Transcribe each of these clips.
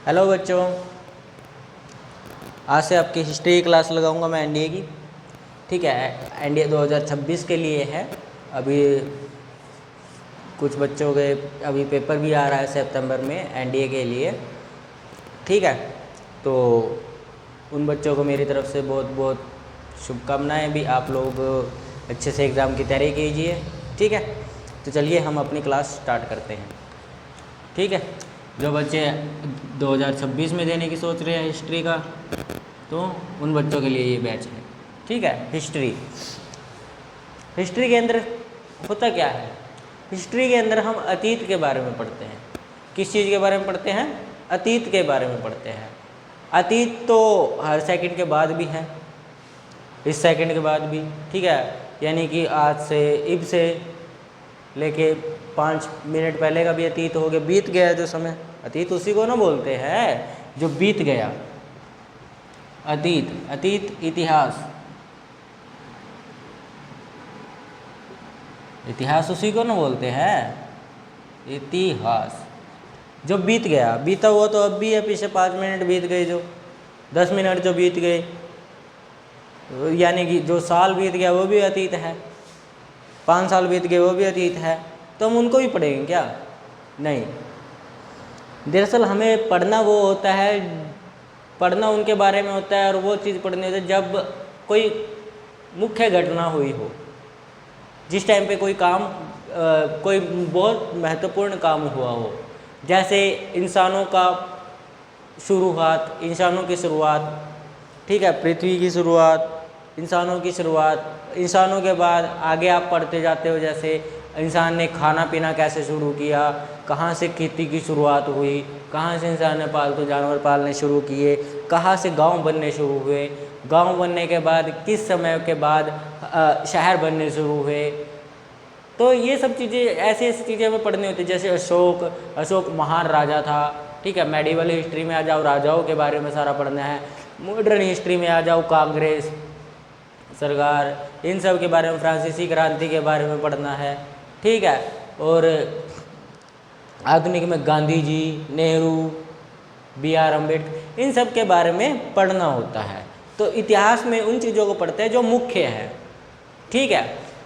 Hello बच्चों, आज से आपकी हिस्ट्री की क्लास लगाऊंगा मैं एनडीए की। ठीक है, एनडीए 2026 के लिए है। अभी कुछ बच्चों के अभी पेपर भी आ रहा है सितंबर में एनडीए के लिए। ठीक है, तो उन बच्चों को मेरी तरफ से बहुत बहुत शुभकामनाएं भी। आप लोग अच्छे से एग्ज़ाम की तैयारी कीजिए। ठीक है, तो चलिए हम अपनी क्लास स्टार्ट करते हैं। ठीक है, जो बच्चे 2026 में देने की सोच रहे हैं हिस्ट्री का, तो उन बच्चों के लिए ये बैच है। ठीक है, हिस्ट्री के अंदर होता क्या है? हिस्ट्री के अंदर हम अतीत के बारे में पढ़ते हैं। किस चीज़ के बारे में पढ़ते हैं? अतीत के बारे में पढ़ते हैं। अतीत तो हर सेकंड के बाद भी है, इस सेकंड के बाद भी। ठीक है, यानी कि आज से इब से लेके 5 मिनट पहले का भी अतीत हो गया, बीत गया जो समय। अतीत उसी को ना बोलते हैं जो बीत गया। अतीत इतिहास उसी को ना बोलते हैं, इतिहास। जो बीत गया, बीता हुआ तो अब भी है, पीछे 5 मिनट बीत गए, जो 10 मिनट जो बीत गए, यानी कि जो साल बीत गया वो भी अतीत है। 5 साल बीत गए वो भी अतीत है। तो हम उनको भी पढ़ेंगे क्या? नहीं। दरअसल हमें पढ़ना वो होता है, पढ़ना उनके बारे में होता है, और वो चीज़ पढ़नी होती है जब कोई मुख्य घटना हुई हो, जिस टाइम पे कोई काम कोई बहुत महत्वपूर्ण काम हुआ हो। जैसे इंसानों की शुरुआत। ठीक है, पृथ्वी की शुरुआत, इंसानों की शुरुआत, इंसानों के बाद आगे आप पढ़ते जाते हो, जैसे इंसान ने खाना पीना कैसे शुरू किया, कहाँ से खेती की शुरुआत हुई, कहाँ से इंसान ने पालतू जानवर पालने शुरू किए, कहाँ से गांव बनने शुरू हुए, गांव बनने के बाद किस समय के बाद शहर बनने शुरू हुए। तो ये सब चीज़ें, ऐसी ऐसी चीज़ें हमें पढ़नी होती है। जैसे अशोक महान राजा था। ठीक है, मेडिवल हिस्ट्री में आ जाओ, राजाओं के बारे में सारा पढ़ना है। मॉडर्न हिस्ट्री में आ जाओ, कांग्रेस सरकार, इन सब के बारे में, फ्रांसीसी क्रांति के बारे में पढ़ना है। ठीक है, और आधुनिक में गांधी जी, नेहरू, BR अम्बेडकर, इन सब के बारे में पढ़ना होता है। तो इतिहास में उन चीज़ों को पढ़ते हैं जो मुख्य है। ठीक है,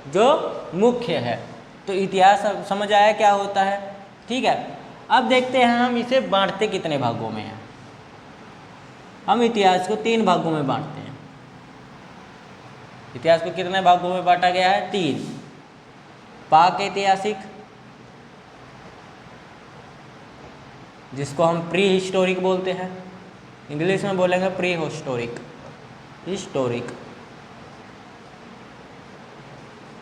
जो मुख्य है। तो इतिहास समझ आया क्या होता है? ठीक है, अब देखते हैं हम इसे बांटते कितने भागों में हैं। हम इतिहास को 3 भागों में बांटते हैं। इतिहास को कितने भागों में बांटा गया है? 3। पाक ऐतिहासिक, जिसको हम प्री हिस्टोरिक बोलते हैं, इंग्लिश में बोलेंगे प्री हिस्टोरिक।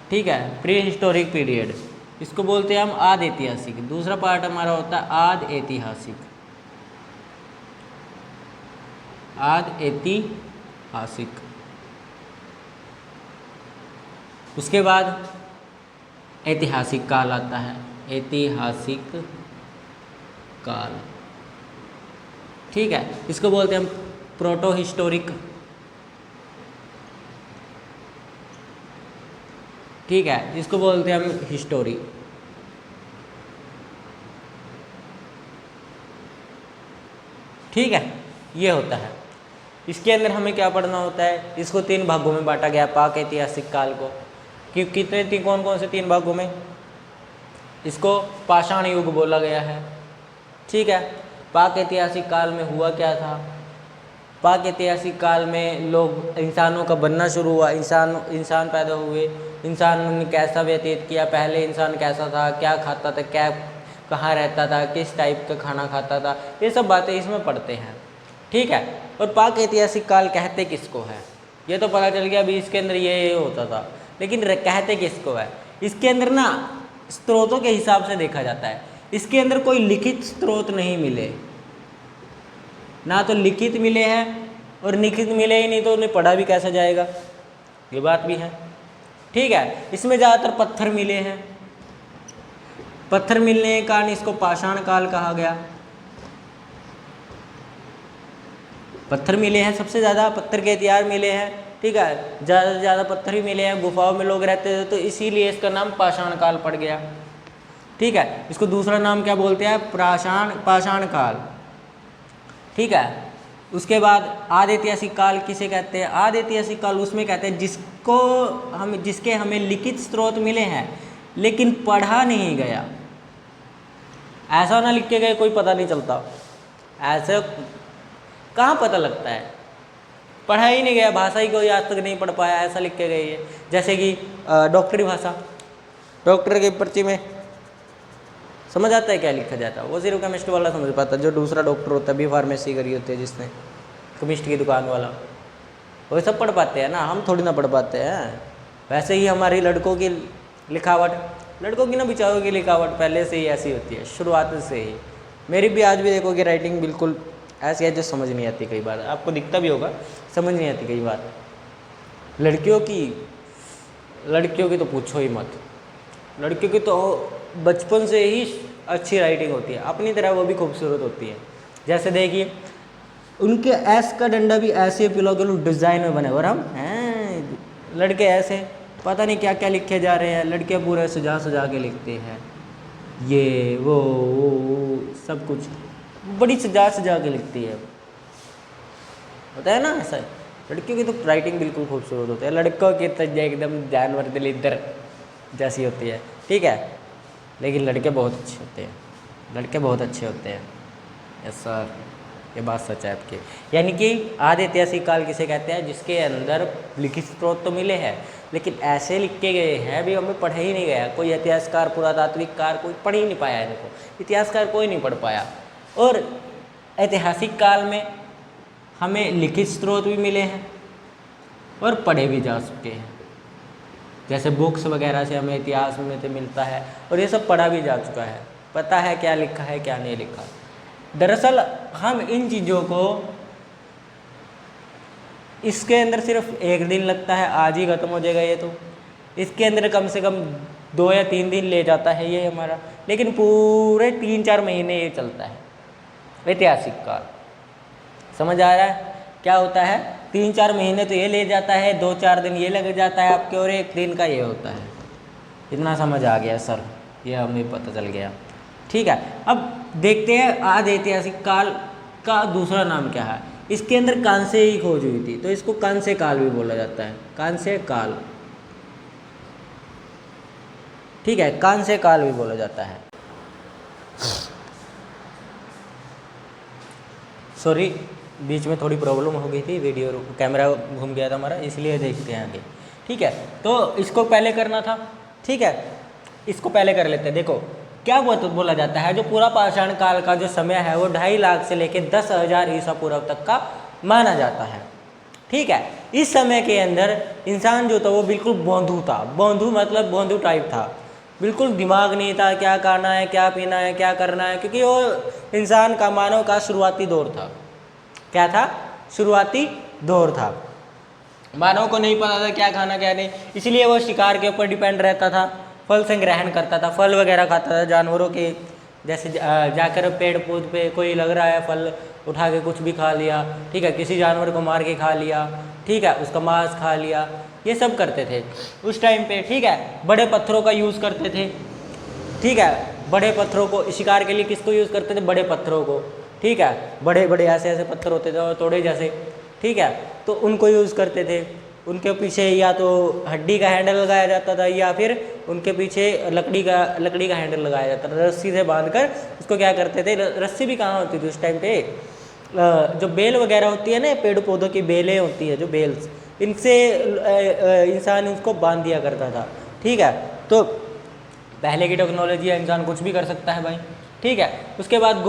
ठीक है, प्री हिस्टोरिक पीरियड, इसको बोलते हैं हम आद ऐतिहासिक। दूसरा पार्ट हमारा होता है आद ऐतिहासिक। उसके बाद ऐतिहासिक काल आता है, ऐतिहासिक काल। ठीक है, इसको बोलते हैं हम प्रोटो हिस्टोरिक। ठीक है, इसको बोलते हैं हम हिस्टोरी। ठीक है, ये होता है। इसके अंदर हमें क्या पढ़ना होता है? इसको 3 भागों में बांटा गया पाक ऐतिहासिक काल को। कि कितने कौन कौन से 3 भागों में? इसको पाषाण युग बोला गया है। ठीक है, पाक ऐतिहासिक काल में हुआ क्या था? पाक ऐतिहासिक काल में लोग, इंसानों का बनना शुरू हुआ, इंसान पैदा हुए, इंसान ने कैसा व्यतीत किया, पहले इंसान कैसा था, क्या खाता था, क्या कहाँ रहता था, किस टाइप का खाना खाता था, ये सब बातें इसमें पढ़ते हैं। ठीक है, और पाक ऐतिहासिक काल कहते किसको है? ये तो पता चल गया अभी इसके अंदर ये होता था, लेकिन कहते किसको है? इसके अंदर ना स्रोतों के हिसाब से देखा जाता है। इसके अंदर कोई लिखित स्रोत नहीं मिले, ना तो लिखित मिले हैं, और लिखित मिले ही नहीं तो उन्हें पढ़ा भी कैसे जाएगा, ये बात भी है। ठीक है, इसमें ज़्यादातर पत्थर मिले हैं। पत्थर मिलने के कारण इसको पाषाण काल कहा गया। पत्थर मिले हैं, सबसे ज़्यादा पत्थर के हथियार मिले हैं। ठीक है, ज़्यादा से ज़्यादा पत्थर ही मिले हैं, गुफाओं में लोग रहते थे, तो इसीलिए इसका नाम पाषाण काल पड़ गया। ठीक है, इसको दूसरा नाम क्या बोलते हैं? पाषाण काल। ठीक है। उसके बाद आदि ऐतिहासिक काल किसे कहते हैं? आदि ऐतिहासिक काल उसमें कहते हैं जिसके हमें लिखित स्रोत मिले हैं लेकिन पढ़ा नहीं गया। ऐसा ना लिख के गए कोई पता नहीं चलता, ऐसे कहाँ पता लगता है? पढ़ा ही नहीं गया, भाषा ही कोई आज तक नहीं पढ़ पाया, ऐसा लिख के गई है। जैसे कि डॉक्टरी भाषा, डॉक्टर की पर्ची में समझ आता है क्या लिखा जाता है? वो सिर्फ केमिस्ट वाला समझ पाता है, जो दूसरा डॉक्टर होता है, बी फार्मेसी करी होती है जिसने, केमिस्ट की दुकान वाला, वो सब पढ़ पाते हैं ना, हम थोड़ी ना पढ़ पाते हैं। वैसे ही हमारी लड़कों की लिखावट, लड़कों की ना बिचारों की लिखावट पहले से ही ऐसी होती है, शुरुआत से ही। मेरी भी आज भी देखोगे राइटिंग बिल्कुल ऐसी है जो समझ नहीं आती, कई बार आपको दिखता भी होगा, समझ नहीं आती कई बार। लड़कियों की तो पूछो ही मत, लड़कियों की तो बचपन से ही अच्छी राइटिंग होती है, अपनी तरह वो भी खूबसूरत होती है। जैसे देखिए उनके एस का डंडा भी ऐसे पिलो के डिज़ाइन में बने, और हम हैं लड़के ऐसे पता नहीं क्या क्या लिखे जा रहे हैं, लड़के पूरे सजा सजा के लिखते हैं, ये वो सब कुछ बड़ी सजा सजा के लिखती है, होता है ना ऐसा। लड़कियों की तो राइटिंग बिल्कुल खूबसूरत होती है, लड़कों की तो एकदम जानवर दलिद्र जैसी होती है, ठीक है। लेकिन लड़के बहुत अच्छे होते हैं, लड़के बहुत अच्छे होते हैं। यस सर, ये बात सच है आपकी। यानी कि आदि ऐतिहासिक काल किसे कहते हैं? जिसके अंदर लिखित स्रोत तो मिले हैं लेकिन ऐसे लिख के गए हैं भी हमें पढ़ा ही नहीं गया। कोई इतिहासकार, पुरातात्विककार कोई पढ़ ही नहीं पाया इनको, इतिहासकार कोई नहीं पढ़ पाया। और ऐतिहासिक काल में हमें लिखित स्रोत भी मिले हैं और पढ़े भी जा चुके हैं, जैसे बुक्स वगैरह से हमें इतिहास में तो मिलता है, और ये सब पढ़ा भी जा चुका है, पता है क्या लिखा है क्या नहीं लिखा। दरअसल हम इन चीज़ों को, इसके अंदर सिर्फ एक दिन लगता है, आज ही खत्म हो जाएगा ये, तो इसके अंदर कम से कम 2 या 3 दिन ले जाता है ये हमारा, लेकिन पूरे 3-4 महीने ये चलता है ऐतिहासिक काल। समझ आ रहा है क्या होता है? 3-4 महीने तो ये ले जाता है, 2-4 दिन ये लग जाता है आपके, और 1 दिन का ये होता है। इतना समझ आ गया सर, ये हमें पता चल गया, ठीक है। अब देखते हैं आदि ऐतिहासिक काल का दूसरा नाम क्या है। इसके अंदर कांस्य की खोज हुई थी, तो इसको कांस्य काल भी बोला जाता है, कांस्य काल, ठीक है, कांस्य काल भी बोला जाता है। सॉरी, बीच में थोड़ी प्रॉब्लम हो गई थी, वीडियो कैमरा घूम गया था हमारा, इसलिए देखते हैं आगे, ठीक है। तो इसको पहले करना था, ठीक है, इसको पहले कर लेते हैं। देखो क्या बोला जाता है, जो पूरा पाषाण काल का जो समय है वो 2.5 लाख से लेकर 10,000 ईसा पूर्व तक का माना जाता है, ठीक है। इस समय के अंदर इंसान जो था वो बिल्कुल बोंधू था, बोंधू मतलब बोंधू टाइप था, बिल्कुल दिमाग नहीं था, क्या खाना है, क्या पीना है, क्या करना है, क्योंकि वो इंसान का, मानव का शुरुआती दौर था। क्या था? शुरुआती दौर था, मानव को नहीं पता था क्या खाना क्या नहीं, इसलिए वो शिकार के ऊपर डिपेंड रहता था, फल से ग्रहण करता था, फल वगैरह खाता था जानवरों के, जैसे जाकर पेड़ पौध पे कोई लग रहा है फल उठा के कुछ भी खा लिया, ठीक है, किसी जानवर को मार के खा लिया, ठीक है, उसका मांस खा लिया, ये सब करते थे उस टाइम पे, ठीक है। बड़े पत्थरों का यूज़ करते थे, ठीक है, बड़े पत्थरों को शिकार के लिए किसको यूज़ करते थे? बड़े पत्थरों को, ठीक है, बड़े बड़े ऐसे ऐसे पत्थर होते थे और तोड़े जैसे, ठीक है, तो उनको यूज़ करते थे। उनके पीछे या तो हड्डी का हैंडल लगाया जाता था या फिर उनके पीछे लकड़ी का हैंडल लगाया जाता था, रस्सी से बांधकर उसको क्या करते थे, रस्सी भी कहाँ होती थी उस टाइम पे, जो बेल वगैरह होती है ना, पेड़ पौधों की बेलें होती है, जो बेल्स, इनसे इंसान उसको बांध दिया करता था, ठीक है। तो पहले की टेक्नोलॉजी है, इंसान कुछ भी कर सकता है भाई, ठीक है। उसके बाद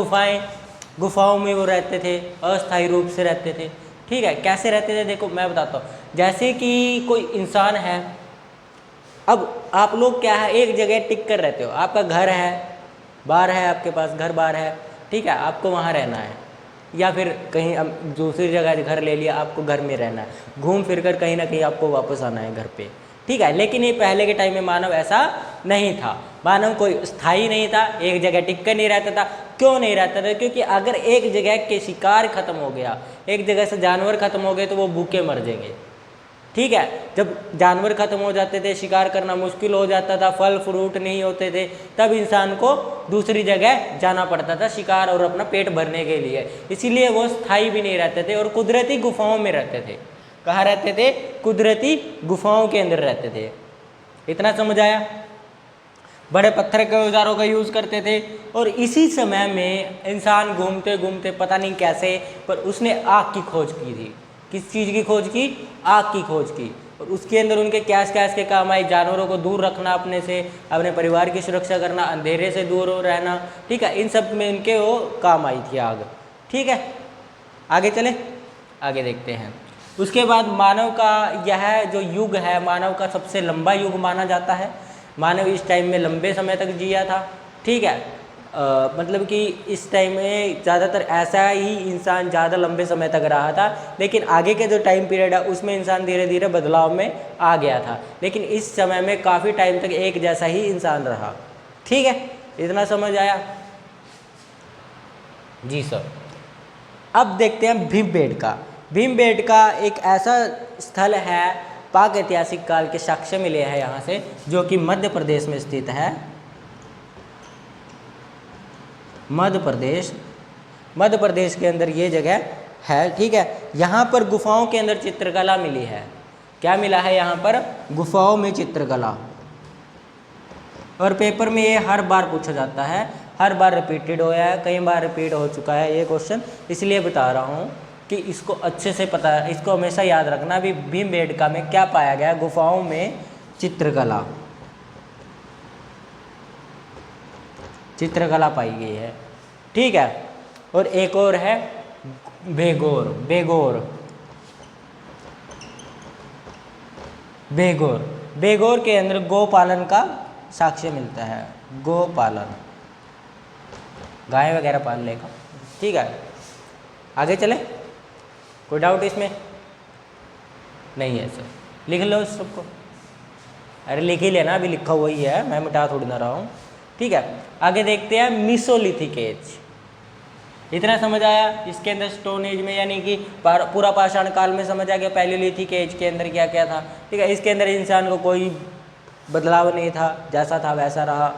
गुफाओं में वो रहते थे, अस्थायी रूप से रहते थे, ठीक है। कैसे रहते थे देखो मैं बताता हूँ। जैसे कि कोई इंसान है, अब आप लोग क्या है, एक जगह टिक कर रहते हो, आपका घर है, बार है, आपके पास घर बार है, ठीक है, आपको वहाँ रहना है, या फिर कहीं दूसरी जगह घर ले लिया, आपको घर में रहना है, घूम फिर कर कहीं ना कहीं आपको वापस आना है घर पे, ठीक है। लेकिन ये पहले के टाइम में मानव ऐसा नहीं था, मानव कोई स्थायी नहीं था, एक जगह टिक कर नहीं रहता था। क्यों नहीं रहता था? क्योंकि अगर एक जगह के शिकार खत्म हो गया, एक जगह से जानवर खत्म हो गए, तो वो भूखे मर जाएंगे, ठीक है। जब जानवर खत्म हो जाते थे, शिकार करना मुश्किल हो जाता था, फल फ्रूट नहीं होते थे, तब इंसान को दूसरी जगह जाना पड़ता था शिकार और अपना पेट भरने के लिए। इसीलिए वो स्थायी भी नहीं रहते थे और कुदरती गुफाओं में रहते थे। कहाँ रहते थे? कुदरती गुफाओं के अंदर रहते थे। इतना समझ आया? बड़े पत्थर के औजारों का यूज़ करते थे। और इसी समय में इंसान घूमते घूमते पता नहीं कैसे, पर उसने आग की खोज की थी। किस चीज़ की खोज की? आग की खोज की। और उसके अंदर उनके कैस कैस के काम आए, जानवरों को दूर रखना अपने से, अपने परिवार की सुरक्षा करना, अंधेरे से दूर रहना, ठीक है, इन सब में इनके वो काम आई थी आग। ठीक है, आगे चले, आगे देखते हैं। उसके बाद मानव का यह जो युग है, मानव का सबसे लंबा युग माना जाता है। मानव इस टाइम में लंबे समय तक जिया था। ठीक है, मतलब कि इस टाइम में ज़्यादातर ऐसा ही इंसान ज़्यादा लंबे समय तक रहा था, लेकिन आगे के जो टाइम पीरियड है उसमें इंसान धीरे धीरे बदलाव में आ गया था, लेकिन इस समय में काफ़ी टाइम तक एक जैसा ही इंसान रहा। ठीक है, इतना समझ आया? जी सर। अब देखते हैं भीमबेटका। भीमबेटका एक ऐसा स्थल है, पाक ऐतिहासिक काल के साक्ष्य मिले हैं यहाँ से, जो कि मध्य प्रदेश में स्थित है। मध्य प्रदेश के अंदर ये जगह है। ठीक है, यहाँ पर गुफाओं के अंदर चित्रकला मिली है। क्या मिला है यहाँ पर? गुफाओं में चित्रकला। और पेपर में ये हर बार पूछा जाता है, हर बार रिपीटेड होया है, कई बार रिपीट हो चुका है ये क्वेश्चन, इसलिए बता रहा हूँ कि इसको अच्छे से पता है, इसको हमेशा याद रखना भी। भीमबेटका में क्या पाया गया? गुफाओं में चित्रकला, चित्रकला पाई गई है। ठीक है, और एक और है बेगोर। बेगोर के अंदर गोपालन का साक्ष्य मिलता है। गोपालन, गाय वगैरह पालने का। ठीक है, आगे चले। कोई डाउट इसमें? नहीं है सर, लिख लो इस सबको। अरे लिख ही लेना, अभी लिखा हुआ ही है, मैं मिटा थोड़ी ना रहा हूँ। ठीक है, आगे देखते हैं मीसोलिथिक एज। इतना समझ आया? इसके अंदर स्टोन एज में यानी कि पूरा पाषाण काल में समझ आ गया। पैलियोलिथिक एज के अंदर क्या क्या था। ठीक है, इसके अंदर इंसान को कोई बदलाव नहीं था, जैसा था वैसा रहा।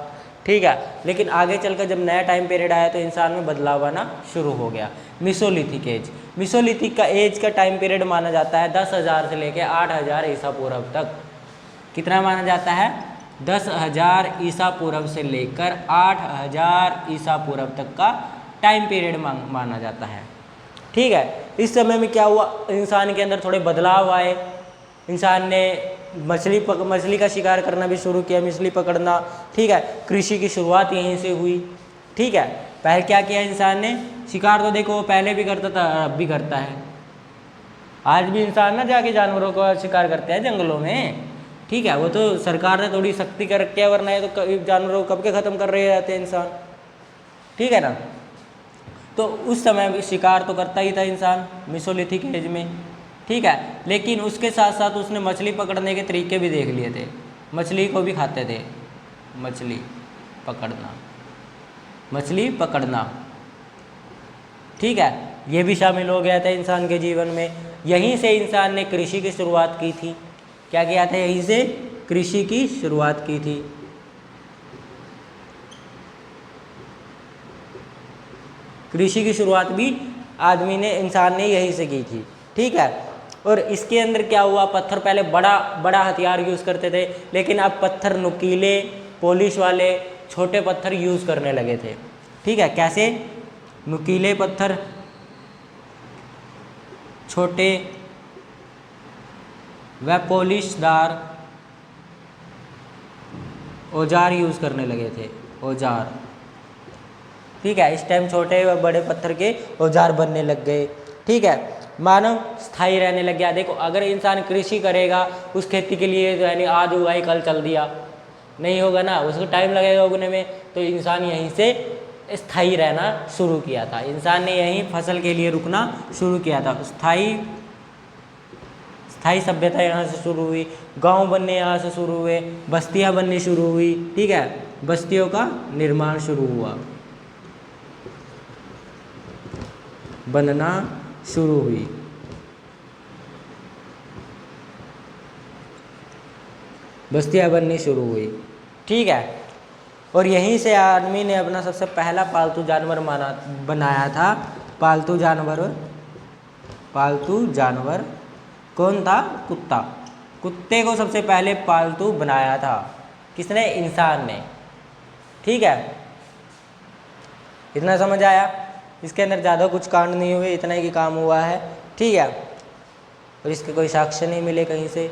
ठीक है, लेकिन आगे चलकर जब नया टाइम पीरियड आया तो इंसान में बदलाव आना शुरू हो गया। मीसोलिथिक एज, मीसोलिथिक का एज का टाइम पीरियड माना जाता है 10,000 से लेकर 8,000 ईसा पूर्व तक। कितना माना जाता है? 10,000 ईसा पूर्व से लेकर 8,000 ईसा पूर्व तक का टाइम पीरियड माना जाता है। ठीक है, इस समय में क्या हुआ? इंसान के अंदर थोड़े बदलाव आए। इंसान ने मछली का शिकार करना भी शुरू किया, मछली पकड़ना। ठीक है, कृषि की शुरुआत यहीं से हुई। ठीक है, पहले क्या किया इंसान ने? शिकार तो देखो पहले भी करता था, अब भी करता है। आज भी इंसान ना जाके जानवरों का शिकार करते हैं जंगलों में। ठीक है, वो तो सरकार ने थोड़ी सख्ती कर रखी है, वरना ये तो जानवरों को कब के ख़त्म कर रहे रहते हैं इंसान। ठीक है ना? तो उस समय शिकार तो करता ही था इंसान मीसोलिथिक एज में। ठीक है, लेकिन उसके साथ साथ उसने मछली पकड़ने के तरीके भी देख लिए थे। मछली को भी खाते थे, मछली पकड़ना। ठीक है, ये भी शामिल हो गया था इंसान के जीवन में। यहीं से इंसान ने कृषि की शुरुआत की थी। क्या किया था? यहीं से कृषि की शुरुआत की थी। कृषि की शुरुआत भी इंसान ने यहीं से की थी। ठीक है, और इसके अंदर क्या हुआ? पत्थर पहले बड़ा हथियार यूज़ करते थे, लेकिन अब पत्थर नुकीले, पॉलिश वाले छोटे पत्थर यूज़ करने लगे थे। ठीक है, कैसे? नुकीले पत्थर, छोटे व पॉलिशदार औजार यूज़ करने लगे थे। औजार, ठीक है, इस टाइम छोटे व बड़े पत्थर के औजार बनने लग गए। ठीक है, मानव स्थायी रहने लग गया। देखो, अगर इंसान कृषि करेगा, उस खेती के लिए यानी आज उगाई कल चल दिया, नहीं होगा ना, उसको टाइम लगेगा उगने में। तो इंसान यहीं से स्थायी रहना शुरू किया था। इंसान ने यहीं फसल के लिए रुकना शुरू किया था। स्थायी सभ्यता यहाँ से शुरू हुई। गांव बनने यहाँ से शुरू हुए, बस्तियाँ बननी शुरू हुई। ठीक है, बस्तियों का निर्माण शुरू हुआ, बनना शुरू हुई। बस्तियाँ बननी शुरू हुई। ठीक है, और यहीं से आदमी ने अपना सबसे पहला पालतू जानवर बनाया था। पालतू जानवर कौन था? कुत्ता। कुत्ते को सबसे पहले पालतू बनाया था किसने? इंसान ने। ठीक है, इतना समझ आया? इसके अंदर ज़्यादा कुछ कांड नहीं हुए, इतना ही काम हुआ है। ठीक है, और इसके कोई साक्ष्य नहीं मिले कहीं से,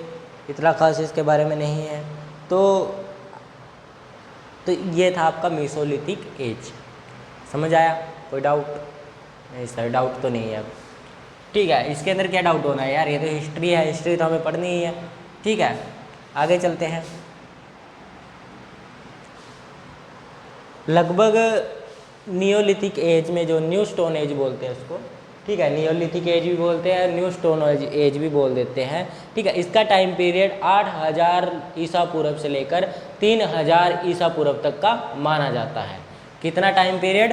इतना खास इसके बारे में नहीं है। तो ये था आपका मेसोलिथिक एज। समझ आया? कोई डाउट? नहीं सर, डाउट तो नहीं है अब। ठीक है, इसके अंदर क्या डाउट होना है यार, ये तो हिस्ट्री है, हिस्ट्री तो हमें पढ़नी ही है। ठीक है, आगे चलते हैं। लगभग नियोलिथिक एज में, जो न्यू स्टोन एज बोलते हैं इसको, ठीक है, नियोलिथिक एज भी बोलते हैं, न्यू स्टोन एज भी बोल देते हैं। ठीक है, इसका टाइम पीरियड 8000 ईसा पूर्व से लेकर 3000 ईसा पूर्व तक का माना जाता है। कितना टाइम पीरियड?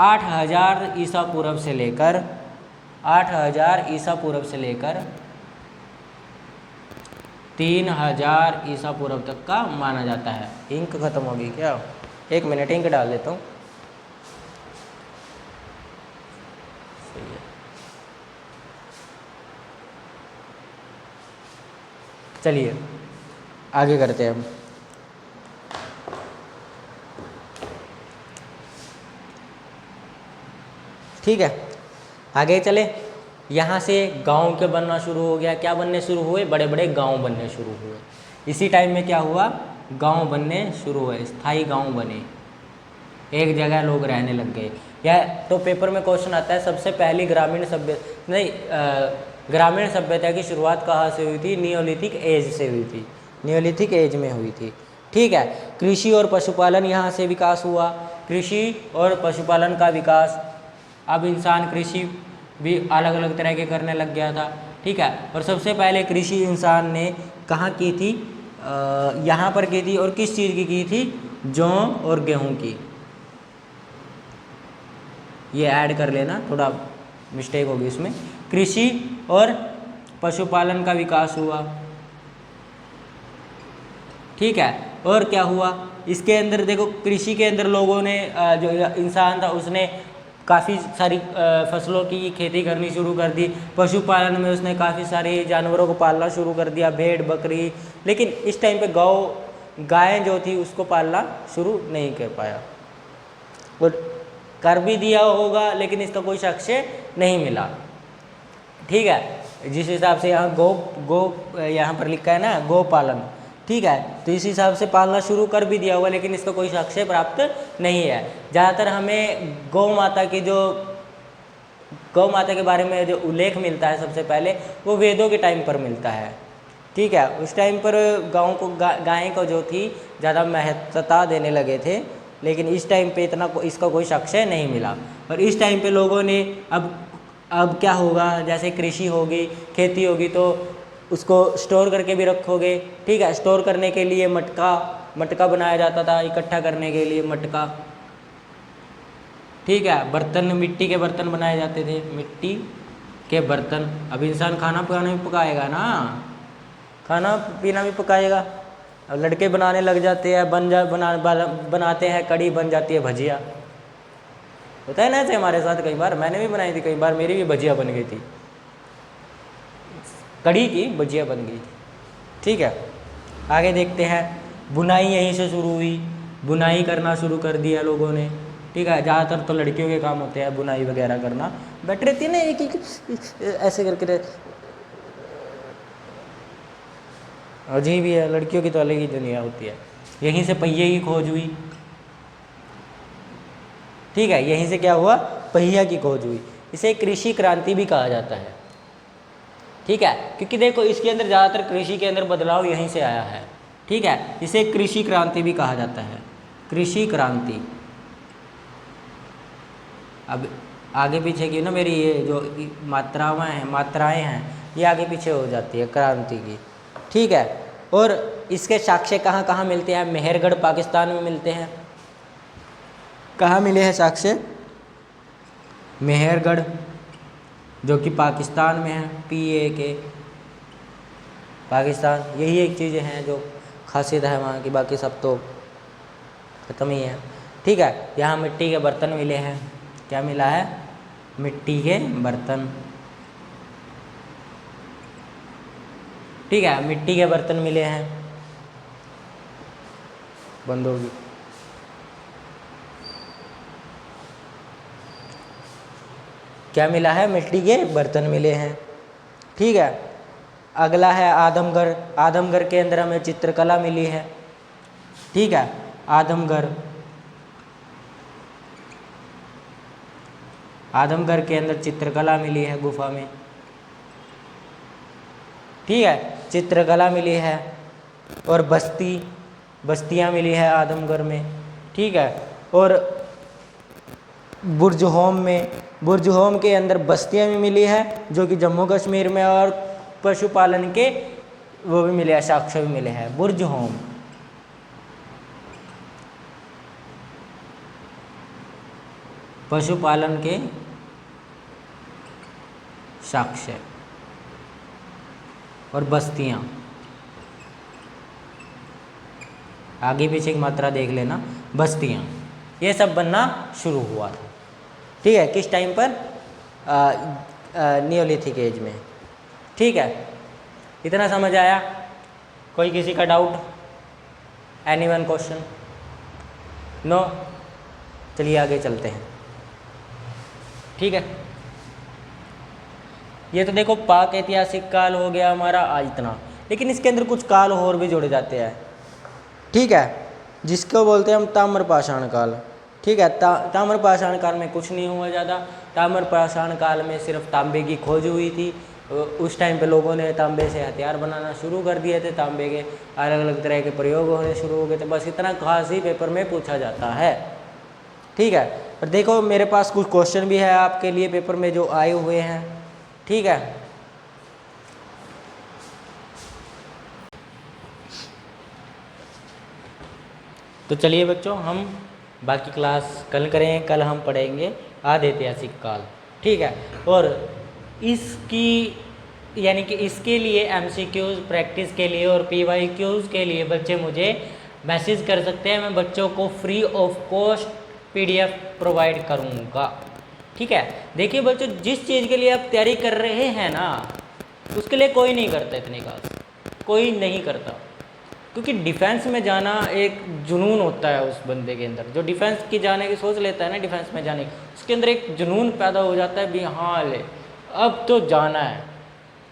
8000 ईसा पूर्व से लेकर 8000 ईसा पूर्व से लेकर 3000 ईसा पूर्व तक का माना जाता है। इंक खत्म होगी क्या? 1 मिनट, इंक डाल देता हूँ। सही है, चलिए आगे करते हैं हम। ठीक है, आगे चले। यहाँ से गांव के बनना शुरू हो गया। क्या बनने शुरू हुए? बड़े बड़े गांव बनने शुरू हुए। इसी टाइम में क्या हुआ? गांव बनने शुरू हुए, स्थायी गांव बने, एक जगह लोग रहने लग गए। या तो पेपर में क्वेश्चन आता है, सबसे पहली ग्रामीण सभ्यता की शुरुआत कहाँ से हुई थी? नियोलिथिक एज से हुई थी, नियोलिथिक एज में हुई थी। ठीक है, कृषि और पशुपालन यहाँ से विकास हुआ, कृषि और पशुपालन का विकास। अब इंसान कृषि भी अलग अलग तरह के करने लग गया था। ठीक है, और सबसे पहले कृषि इंसान ने कहाँ की थी? यहाँ पर की थी। और किस चीज़ की थी? जौ और गेहूँ की। ये ऐड कर लेना, थोड़ा मिस्टेक होगी इसमें। कृषि और पशुपालन का विकास हुआ। ठीक है, और क्या हुआ इसके अंदर? देखो, कृषि के अंदर लोगों ने, जो इंसान था उसने काफ़ी सारी फसलों की खेती करनी शुरू कर दी। पशुपालन में उसने काफ़ी सारे जानवरों को पालना शुरू कर दिया, भेड़ बकरी। लेकिन इस टाइम पे गाय जो थी उसको पालना शुरू नहीं कर पाया। और कर भी दिया होगा लेकिन इसका कोई साक्ष्य नहीं मिला। ठीक है, जिस हिसाब से यहाँ गो यहाँ पर लिखा है ना, गौ पालन। ठीक है, तो इस हिसाब से पालना शुरू कर भी दिया होगा लेकिन इसका कोई साक्ष्य प्राप्त नहीं है। ज़्यादातर हमें गौ माता के बारे में जो उल्लेख मिलता है सबसे पहले, वो वेदों के टाइम पर मिलता है। ठीक है, उस टाइम पर गाँव को गाय को जो थी ज़्यादा महत्वता देने लगे थे, लेकिन इस टाइम पे इसका कोई साक्ष्य नहीं मिला। और इस टाइम पे लोगों ने अब क्या होगा, जैसे कृषि होगी, खेती होगी, तो उसको स्टोर करके भी रखोगे। ठीक है, स्टोर करने के लिए मटका बनाया जाता था, इकट्ठा करने के लिए मटका। ठीक है, बर्तन, मिट्टी के बर्तन बनाए जाते थे, मिट्टी के बर्तन। अब इंसान खाना पकाना भी पकाएगा ना, खाना पीना भी पकाएगा। अब लड़के बनाने लग जाते हैं, बनाते हैं कड़ी, बन जाती है भजिया। होता है ना ऐसे हमारे साथ, कई बार मैंने भी बनाई थी, कई बार मेरी भी भजिया बन गई थी, कड़ी की भजिया बन गई थी। ठीक है, आगे देखते हैं। बुनाई यहीं से शुरू हुई, बुनाई करना शुरू कर दिया लोगों ने। ठीक है, ज़्यादातर तो लड़कियों के काम होते हैं बुनाई वगैरह करना, बैठ रहती है ना एक ऐसे करके। अजीब ही है, लड़कियों की तो अलग ही दुनिया होती है। यहीं से पहिए की खोज हुई। ठीक है, यहीं से क्या हुआ? पहिया की खोज हुई। इसे कृषि क्रांति भी कहा जाता है। ठीक है, क्योंकि देखो इसके अंदर ज़्यादातर कृषि के अंदर बदलाव यहीं से आया है। ठीक है, इसे कृषि क्रांति भी कहा जाता है, कृषि क्रांति। अब आगे पीछे की ना मेरी ये जो मात्राएं हैं ये आगे पीछे हो जाती है क्रांति की। ठीक है, और इसके साक्ष्य कहाँ कहाँ मिलते हैं? मेहरगढ़ पाकिस्तान में मिलते हैं। कहाँ मिले हैं साक्ष्य? मेहरगढ़, जो कि पाकिस्तान में है, PAK, पाकिस्तान। यही एक चीज़ें हैं जो खासियत है वहाँ की, बाकी सब तो ख़त्म ही है। ठीक है, यहाँ मिट्टी के बर्तन मिले हैं। क्या मिला है? मिट्टी के बर्तन। ठीक है, मिट्टी के बर्तन मिले हैं। बंद होगी। क्या मिला है? मिट्टी के बर्तन मिले हैं। ठीक है, अगला है आदमघर। आदमघर के अंदर हमें चित्रकला मिली है। ठीक है, आदमघर, आदमघर के अंदर चित्रकला मिली है गुफा में। ठीक है, चित्रकला मिली है। और बस्तियाँ मिली है आदमघर में। ठीक है, और बुर्ज होम के अंदर बस्तियाँ भी मिली है जो कि जम्मू कश्मीर में, और पशुपालन के वो भी मिले हैं, साक्ष्य भी मिले हैं। बुर्ज होम, पशुपालन के साक्ष्य, और बस्तियाँ आगे पीछे की मात्रा देख लेना। बस्तियाँ, ये सब बनना शुरू हुआ था। ठीक है, किस टाइम पर? नियोलिथिक एज में। ठीक है, इतना समझ आया? कोई किसी का डाउट? Anyone question? नो? चलिए आगे चलते हैं। ठीक है, ये तो देखो पाक ऐतिहासिक काल हो गया हमारा आज इतना, लेकिन इसके अंदर कुछ काल और भी जोड़े जाते हैं। ठीक है, जिसको बोलते हैं हम ताम्रपाषाण काल। ठीक है, ताम्रपाषाण काल में कुछ नहीं हुआ ज़्यादा। ताम्रपाषाण काल में सिर्फ तांबे की खोज हुई थी। उस टाइम पे लोगों ने तांबे से हथियार बनाना शुरू कर दिए थे, तांबे के अलग अलग तरह के प्रयोग होने शुरू हो गए थे। बस इतना खास ही पेपर में पूछा जाता है। ठीक है, और देखो मेरे पास कुछ क्वेश्चन भी है आपके लिए पेपर में जो आए हुए हैं। ठीक है, तो चलिए बच्चों, हम बाकी क्लास कल करें। कल हम पढ़ेंगे आदि ऐतिहासिक काल। ठीक है, और इसकी यानी कि इसके लिए MCQs प्रैक्टिस के लिए और PYQs के लिए बच्चे मुझे मैसेज कर सकते हैं। मैं बच्चों को free of cost PDF provide करूँगा। ठीक है, देखिए बच्चों, जिस चीज़ के लिए आप तैयारी कर रहे हैं ना, उसके लिए कोई नहीं करता इतनी खास, कोई नहीं करता। क्योंकि डिफेंस में जाना एक जुनून होता है उस बंदे के अंदर, जो डिफेंस की जाने की सोच लेता है ना, डिफेंस में जाने की, उसके अंदर एक जुनून पैदा हो जाता है भी हाँ ले अब तो जाना है।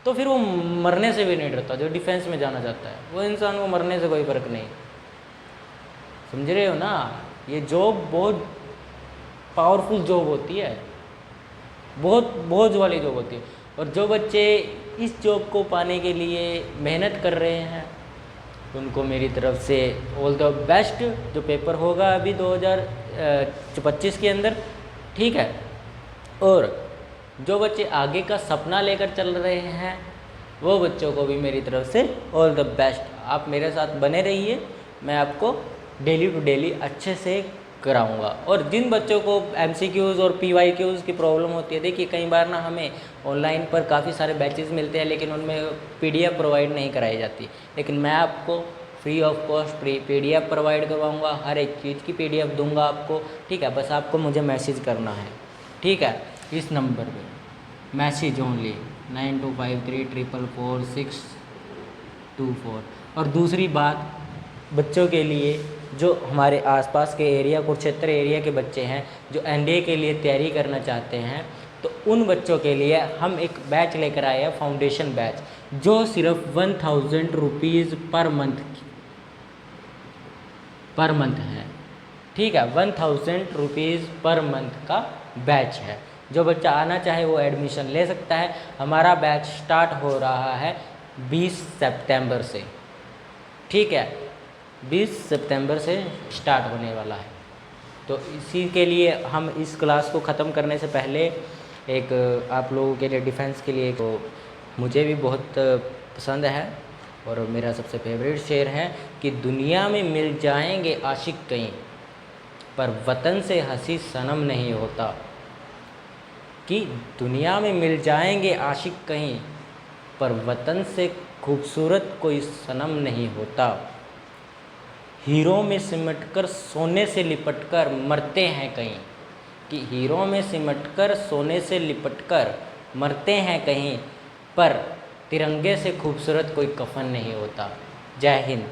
तो फिर वो मरने से भी नहीं डरता। जो डिफेंस में जाना चाहता है वो इंसान को मरने से कोई फ़र्क नहीं। समझ रहे हो ना? ये जॉब बहुत पावरफुल जॉब होती है, बहुत बोझ वाली जॉब होती है। और जो बच्चे इस जॉब को पाने के लिए मेहनत कर रहे हैं उनको मेरी तरफ से ऑल द बेस्ट। जो पेपर होगा अभी 2025 के अंदर। ठीक है, और जो बच्चे आगे का सपना लेकर चल रहे हैं वो बच्चों को भी मेरी तरफ से ऑल द बेस्ट। आप मेरे साथ बने रहिए, मैं आपको डेली टू डेली अच्छे से कराऊंगा। और जिन बच्चों को MCQs और PYQs की प्रॉब्लम होती है, देखिए कई बार ना हमें ऑनलाइन पर काफ़ी सारे बैचेस मिलते हैं लेकिन उनमें PDF प्रोवाइड नहीं कराई जाती, लेकिन मैं आपको free of cost PDF provide करवाऊंगा। हर एक चीज़ की PDF दूंगा आपको। ठीक है, बस आपको मुझे मैसेज करना है। ठीक है, इस नंबर पे मैसेज ओनली 9253444624। और दूसरी बात, बच्चों के लिए जो हमारे आसपास के एरिया कुरुक्षेत्र एरिया के बच्चे हैं जो NDA के लिए तैयारी करना चाहते हैं, तो उन बच्चों के लिए हम एक बैच लेकर आए हैं, फाउंडेशन बैच, जो सिर्फ 1000 रुपीज़ पर मंथ है। ठीक है, 1000 रुपीज़ पर मंथ का बैच है। जो बच्चा आना चाहे वो एडमिशन ले सकता है। हमारा बैच स्टार्ट हो रहा है 20 सितंबर से। ठीक है, 20 सितंबर से स्टार्ट होने वाला है। तो इसी के लिए हम इस क्लास को ख़त्म करने से पहले एक आप लोगों के लिए डिफेंस के लिए, तो मुझे भी बहुत पसंद है और मेरा सबसे फेवरेट शेर है कि दुनिया में मिल जाएंगे आशिक कहीं, पर वतन से हंसी सनम नहीं होता। कि दुनिया में मिल जाएंगे आशिक कहीं, पर वतन से खूबसूरत कोई सनम नहीं होता। हीरो में सिमटकर सोने से लिपटकर मरते हैं कहीं, कि हीरो में सिमटकर सोने से लिपटकर मरते हैं कहीं, पर तिरंगे से खूबसूरत कोई कफन नहीं होता। जय हिंद।